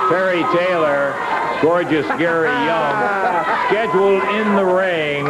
Terry Taylor, gorgeous Gary Young, scheduled in the ring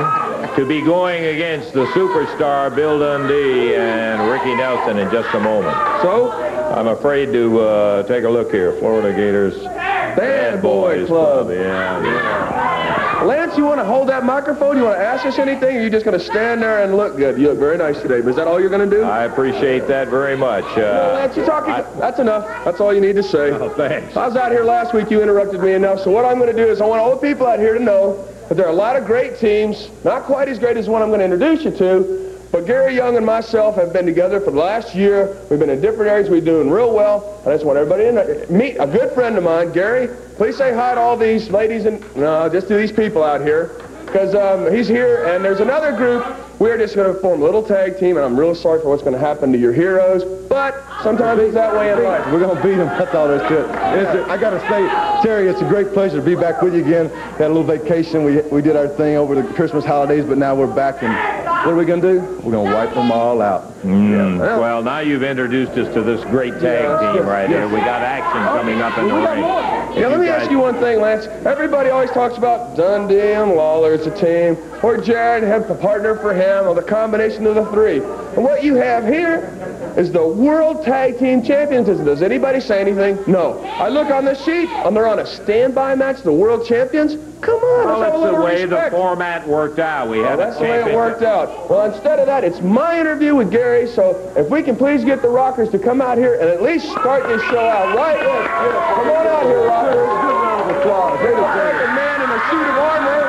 to be going against the superstar Bill Dundee and Ricky Nelson in just a moment. So? I'm afraid to take a look here. Florida Gators Bad Boy Club. Yeah. Lance, you want to hold that microphone? You want to ask us anything? Or are you just going to stand there and look good? You look very nice today. But is that all you're going to do? I appreciate that very much. Lance, you're talking. That's enough. That's all you need to say. Oh, thanks. I was out here last week. You interrupted me enough. So what I'm going to do is I want all the people out here to know that there are a lot of great teams, not quite as great as the one I'm going to introduce you to, but Gary Young and myself have been together for the last year. We've been in different areas. We're doing real well. I just want everybody to meet a good friend of mine, Gary. Please say hi to all these ladies and, no, just to these people out here. Because he's here, and there's another group. We're just going to form a little tag team, and I'm real sorry for what's going to happen to your heroes. But sometimes it's that way in life. We're going to beat them. That's all there is to it. I got to say, Terry, it's a great pleasure to be back with you again. We had a little vacation. We did our thing over the Christmas holidays, but now we're back. And what are we going to do? We're going to wipe them all out. Well, now you've introduced us to this great tag team right here. We got action coming up in the ring. Yeah, let me ask you one thing, Lance. Everybody always talks about Dundee and Lawler as a team, or Jared have a partner for him, or the combination of the three. And what you have here is the World Tag Team Champions. Does anybody say anything? No. I look on this sheet, and they're on a standby match, the World Champions. Come on, well, let's have a little way respect. The format worked out. We had that's the way it worked out. Well, instead of that, it's my interview with Gary, so if we can please get the Rockers to come out here and at least start this show out right. Come on out here, Rockers. Good round of applause. Like a man in a suit of armor.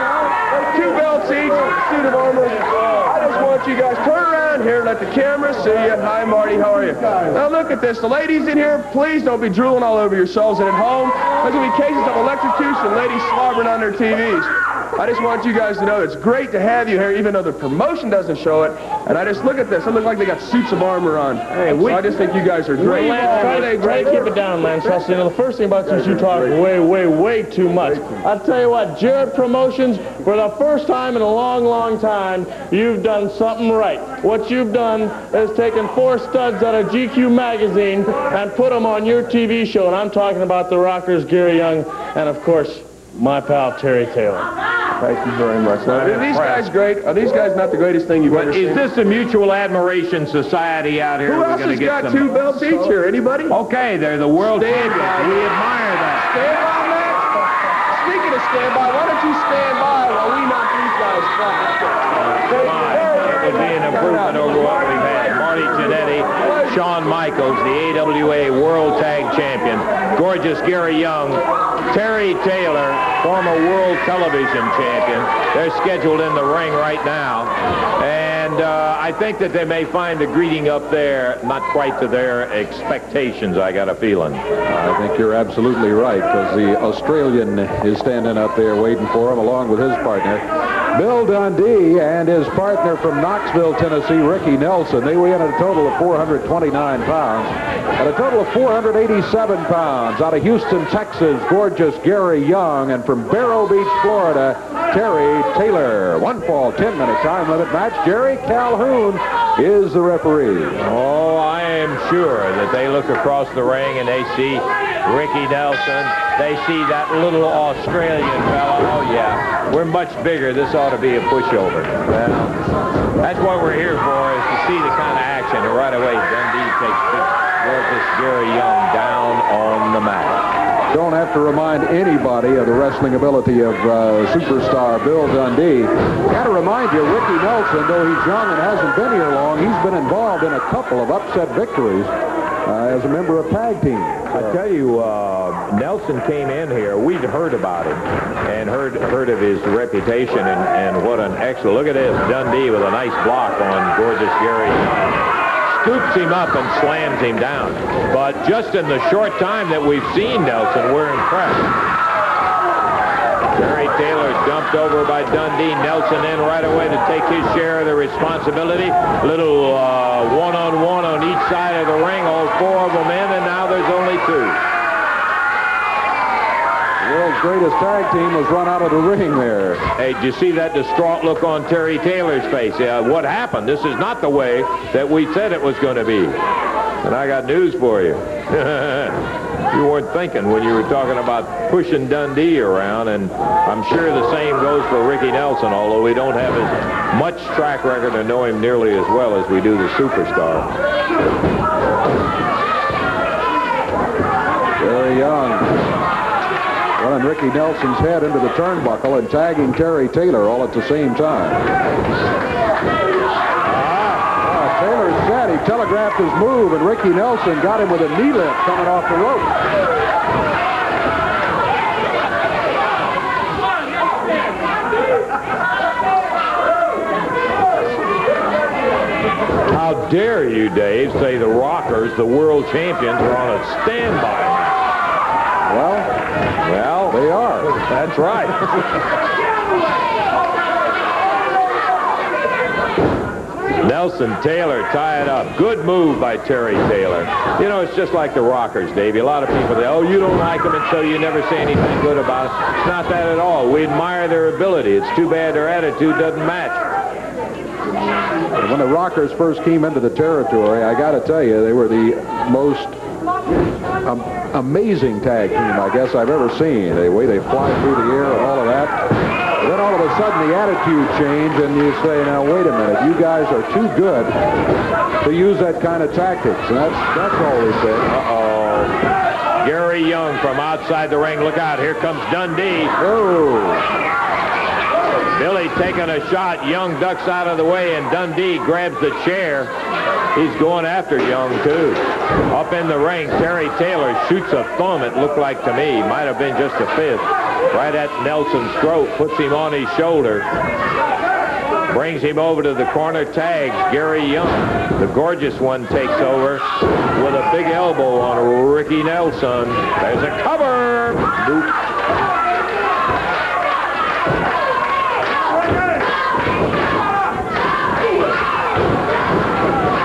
There's 2 belts each, suit of armor. I just want you guys turn around here, let the camera see you. Hi, Marty, how are you? Now look at this. The ladies in here, please don't be drooling all over yourselves. And at home, there's going to be cases of electrocution, ladies slobbering on their TVs. I just want you guys to know it's great to have you here, even though the promotion doesn't show it. And I just look at this. It looks like they got suits of armor on. Hey, so I just think you guys are great. Lance, try to keep it down, Lance. You know, the first thing about you is you talk way too much. I'll tell you what, Jared Promotions, for the first time in a long time, you've done something right. What you've done is taken 4 studs out of GQ magazine and put them on your TV show. And I'm talking about the Rockers, Gary Young, and of course, my pal Terry Taylor. Thank you very much. Now, are these guys great? Are these guys not the greatest thing you've ever seen? Is this a mutual admiration society out here? Who else has got 2 belts each here? Anybody? Okay, they're the world champions. We admire that. Standby match? Speaking of standby, why don't you stand by while we knock these guys flat? That would be an improvement over what we've had. Marty Jannetty, Shawn Michaels, the AWA World Tag Champion, gorgeous Gary Young, Terry Taylor, former World Television Champion. They're scheduled in the ring right now. And I think that they may find the greeting up there not quite to their expectations, I got a feeling. I think you're absolutely right, because the Australian is standing up there waiting for him along with his partner. Bill Dundee and his partner from Knoxville, Tennessee, Ricky Nelson. They weigh in at a total of 429 pounds. At a total of 487 pounds, out of Houston, Texas, gorgeous Gary Young. And from Vero Beach, Florida, Terry Taylor. 1 fall, 10-minute time limit match. Jerry Calhoun is the referee. Oh, I am sure that they look across the ring and they see Ricky Nelson. They see that little Australian fella. Oh, yeah, we're much bigger. This ought to be a pushover. Well, that's what we're here for, is to see the kind of action. And right away, Dundee takes gorgeous Gary Young down on the mat. Don't have to remind anybody of the wrestling ability of superstar Bill Dundee. Got to remind you, Ricky Nelson, though he's young and hasn't been here long, he's been involved in a couple of upset victories as a member of tag team. I tell you, Nelson came in here. We'd heard about him and heard of his reputation and what an excellent. Look at this, Dundee with a nice block on gorgeous Gary Young. Scoops him up and slams him down. But just in the short time that we've seen Nelson, we're impressed. Terry Taylor dumped over by Dundee. Nelson in right away to take his share of the responsibility. Little one-on-one on each side of the ring. All 4 of them in, and now there's only 2. The world's greatest tag team was run out of the ring there. Hey, did you see that distraught look on Terry Taylor's face? What happened? This is not the way that we said it was going to be. And I got news for you. You weren't thinking when you were talking about pushing Dundee around, and I'm sure the same goes for Ricky Nelson, although we don't have as much track record and know him nearly as well as we do the superstar. Very young. Running Ricky Nelson's head into the turnbuckle and tagging Terry Taylor all at the same time. Taylor said he telegraphed his move, and Ricky Nelson got him with a knee lift coming off the rope. How dare you, Dave, say the Rockers, the world champions, are on a standby. Well, They are. That's right. Nelson Taylor tie it up. Good move by Terry Taylor. You know, it's just like the Rockers, Davey. A lot of people say, oh, you don't like them, and so you never say anything good about it. It's not that at all. We admire their ability. It's too bad their attitude doesn't match. When the Rockers first came into the territory, I got to tell you, they were the most amazing tag team I guess I've ever seen. The way they fly through the air and all of that. Then all of a sudden the attitude changed, and you say, now wait a minute, you guys are too good to use that kind of tactics. And that's all we say. Uh-oh. Gary Young from outside the ring. Look out, here comes Dundee. Oh. Billy taking a shot. Young ducks out of the way, and Dundee grabs the chair. He's going after Young, too. Up in the ring, Terry Taylor shoots a thumb, it looked like to me. Might have been just a fist. Right at Nelson's throat, puts him on his shoulder. Brings him over to the corner, tags Gary Young. The gorgeous one takes over with a big elbow on Ricky Nelson. There's a cover. Boop.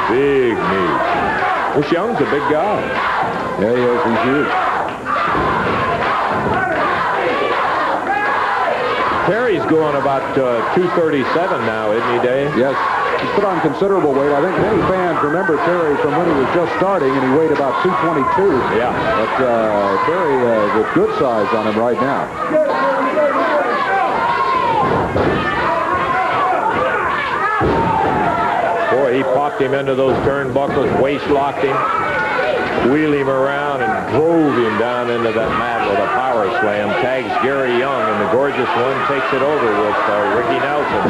Big knee. This Young's a big guy. Yeah, he is. He's huge. Terry's going about 237 now, isn't he, Dave? Yes. He's put on considerable weight. I think many fans remember Terry from when he was just starting, and he weighed about 222. Yeah. But Terry with good size on him right now. Boy, he popped him into those turnbuckles, waist-locked him, wheeled him around, and drove him down into that mat with a power slam. Tags Gary Young, and the gorgeous one takes it over with Ricky Nelson.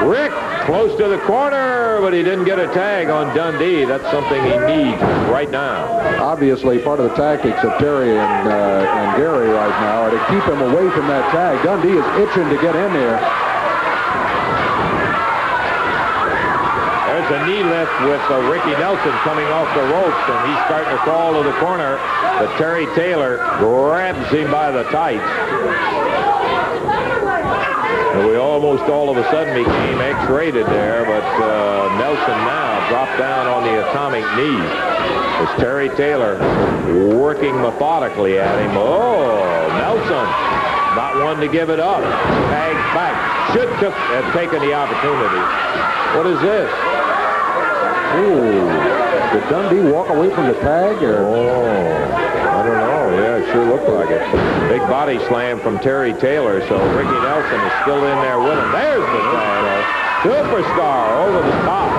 Rick close to the corner, but he didn't get a tag on Dundee. That's something he needs right now. Obviously, part of the tactics of Terry and Gary right now are to keep him away from that tag. Dundee is itching to get in there. There's a knee lift with Ricky Nelson coming off the ropes, and he's starting to crawl to the corner. But Terry Taylor grabs him by the tights. And we almost all of a sudden became X-rated there, but Nelson now dropped down on the atomic knee. As Terry Taylor working methodically at him. Oh, Nelson, not one to give it up. Tags back. Should have taken the opportunity. What is this? Ooh. Did Dundee walk away from the tag? Or? Oh, I don't know. Yeah, it sure looked like it. Big body slam from Terry Taylor, so Ricky Nelson is still in there with him. There's the tag. Superstar over the top.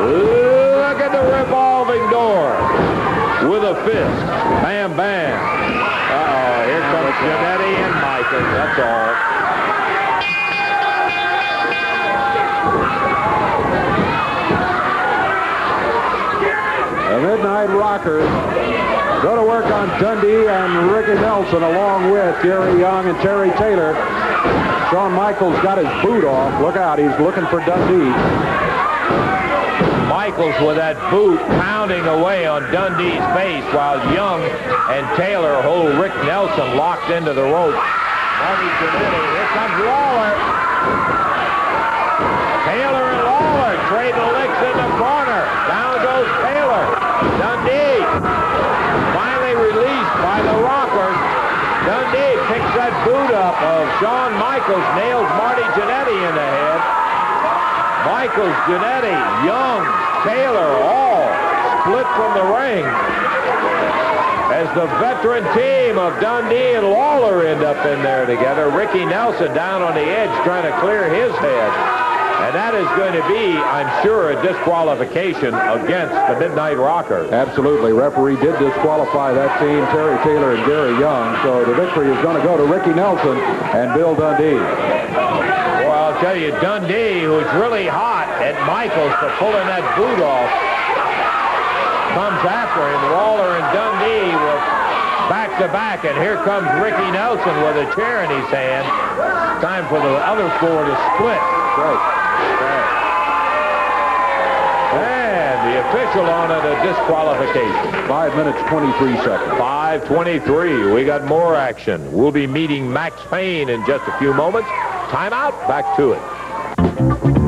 Look at the revolving door with a fist. Bam, bam. Uh-oh, here comes Jannetty and Michaels. That's all. The Midnight Rockers go to work on Dundee and Ricky Nelson along with Gary Young and Terry Taylor. Shawn Michaels got his boot off. Look out, he's looking for Dundee. Michaels with that boot pounding away on Dundee's face while Young and Taylor hold Rick Nelson locked into the rope. Here comes Lawler. Taylor and Lawler trade the licks in the corner. Down goes Taylor. Dundee finally released by the Rockers. Dundee picks that boot up of Shawn Michaels, nails Marty Jannetty in the head. Michaels, Janetti, Young, Taylor, all split from the ring as the veteran team of Dundee and Lawler end up in there together. Ricky Nelson down on the edge trying to clear his head. And that is going to be, I'm sure, a disqualification against the Midnight Rockers. Absolutely. Referee did disqualify that team, Terry Taylor and Gary Young. So the victory is going to go to Ricky Nelson and Bill Dundee. Well, I'll tell you, Dundee, who's really hot at Michaels for pulling that boot off, comes after him. Lawler and Dundee were back to back, and here comes Ricky Nelson with a chair in his hand. Time for the other four to split. Right. And the official on it, a disqualification. 5 minutes, 23 seconds. 5:23. We got more action. We'll be meeting Max Payne in just a few moments. Timeout. Back to it.